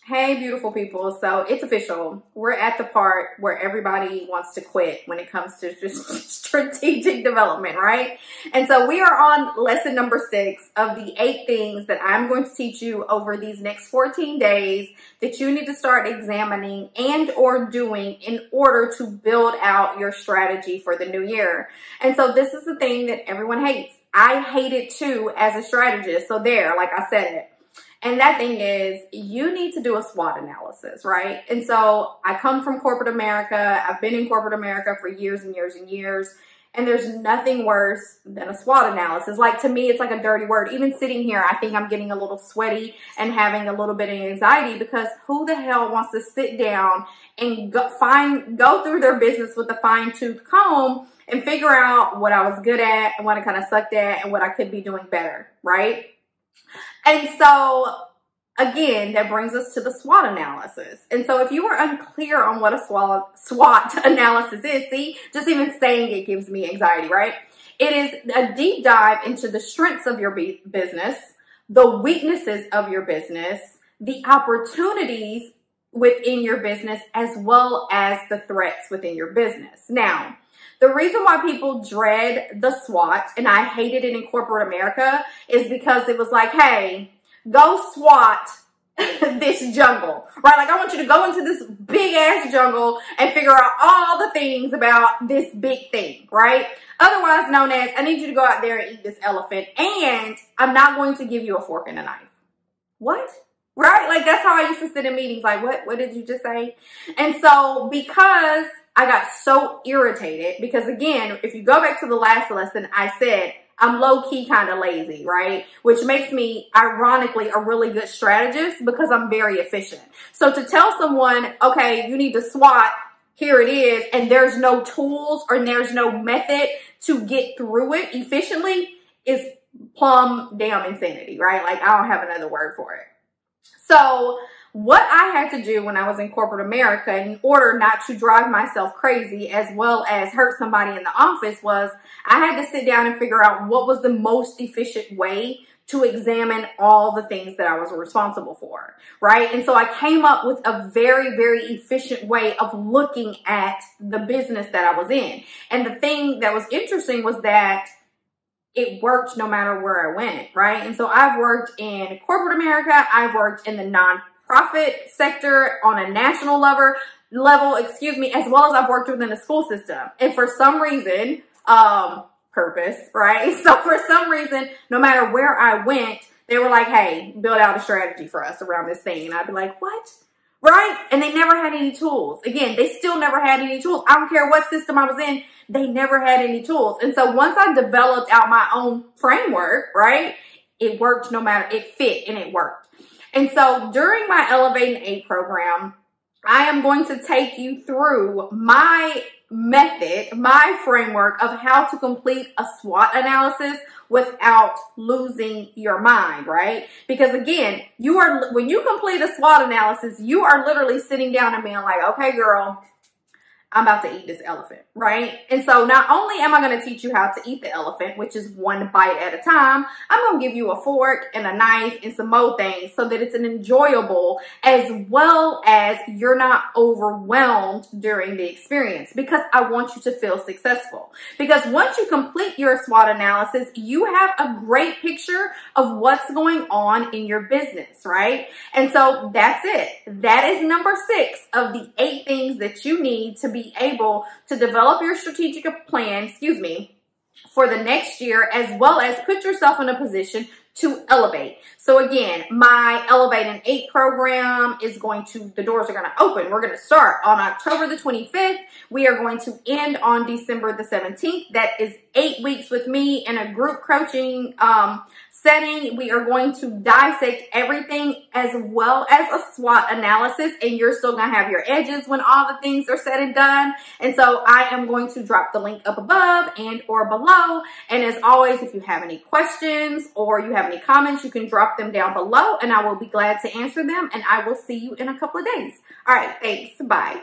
Hey, beautiful people. So it's official. We're at the part where everybody wants to quit when it comes to just strategic development, right? And so we are on lesson number 6 of the 8 things that I'm going to teach you over these next 14 days that you need to start examining and or doing in order to build out your strategy for the new year. And so this is the thing that everyone hates. I hate it too as a strategist. So there, like I said it. And that thing is, you need to do a SWOT analysis, right? And so I come from corporate America. I've been in corporate America for years and years and years. And there's nothing worse than a SWOT analysis. Like, to me, it's like a dirty word. Even sitting here, I think I'm getting a little sweaty and having a little bit of anxiety, because who the hell wants to sit down and go through their business with a fine-tooth comb and figure out what I was good at and what I kind of sucked at and what I could be doing better, right? And so, again, that brings us to the SWOT analysis. And so if you are unclear on what a SWOT analysis is, see, just even saying it gives me anxiety, right? It is a deep dive into the strengths of your business, the weaknesses of your business, the opportunities within your business, as well as the threats within your business. Now, the reason why people dread the SWOT, and I hated it in corporate America, is because it was like, hey, go SWAT this jungle, right? Like, I want you to go into this big ass jungle and figure out all the things about this big thing, right? Otherwise known as, I need you to go out there and eat this elephant, and I'm not going to give you a fork and a knife. What? Right? Like, that's how I used to sit in meetings. Like, what did you just say? And so, because I got so irritated, because again, if you go back to the last lesson, I said I'm low-key kind of lazy, right? Which makes me, ironically, a really good strategist because I'm very efficient. So to tell someone, okay, you need to SWOT, here it is, and there's no tools or there's no method to get through it efficiently is plumb damn insanity, right? Like, I don't have another word for it. So what I had to do when I was in corporate America in order not to drive myself crazy as well as hurt somebody in the office was I had to sit down and figure out what was the most efficient way to examine all the things that I was responsible for, right? And so I came up with a very, very efficient way of looking at the business that I was in. And the thing that was interesting was that it worked no matter where I went, right? And so I've worked in corporate America. I've worked in the nonprofit sector on a national level, as well as I've worked within the school system. And for some reason, purpose, right? So for some reason, no matter where I went, they were like, hey, build out a strategy for us around this thing. And I'd be like, what? Right? And they never had any tools. Again, they still never had any tools. I don't care what system I was in. They never had any tools. And so once I developed out my own framework, right, it worked no matter, it fit and it worked. And so during my Elevate in 8 program, I am going to take you through my method, my framework of how to complete a SWOT analysis without losing your mind, right? Because again, when you complete a SWOT analysis, you are literally sitting down and being like, okay, girl, I'm about to eat this elephant, right? And so not only am I going to teach you how to eat the elephant, which is one bite at a time, I'm going to give you a fork and a knife and some more things so that it's an enjoyable, as well as you're not overwhelmed during the experience, because I want you to feel successful. Because once you complete your SWOT analysis, you have a great picture of what's going on in your business, right? And so that's it. That is number 6 of the 8 things that you need to be able to develop your strategic plan, for the next year, as well as put yourself in a position to elevate. So again, my Elevate in 8 program is the doors are going to open. We're going to start on October the 25th. We are going to end on December the 17th. That is 8 weeks with me in a group coaching setting. We are going to dissect everything as well as a SWOT analysis, and you're still going to have your edges when all the things are said and done. And so I am going to drop the link up above and or below. And as always, if you have any questions or you have any comments, you can drop them down below and I will be glad to answer them. And I will see you in a couple of days. All right, thanks. Bye.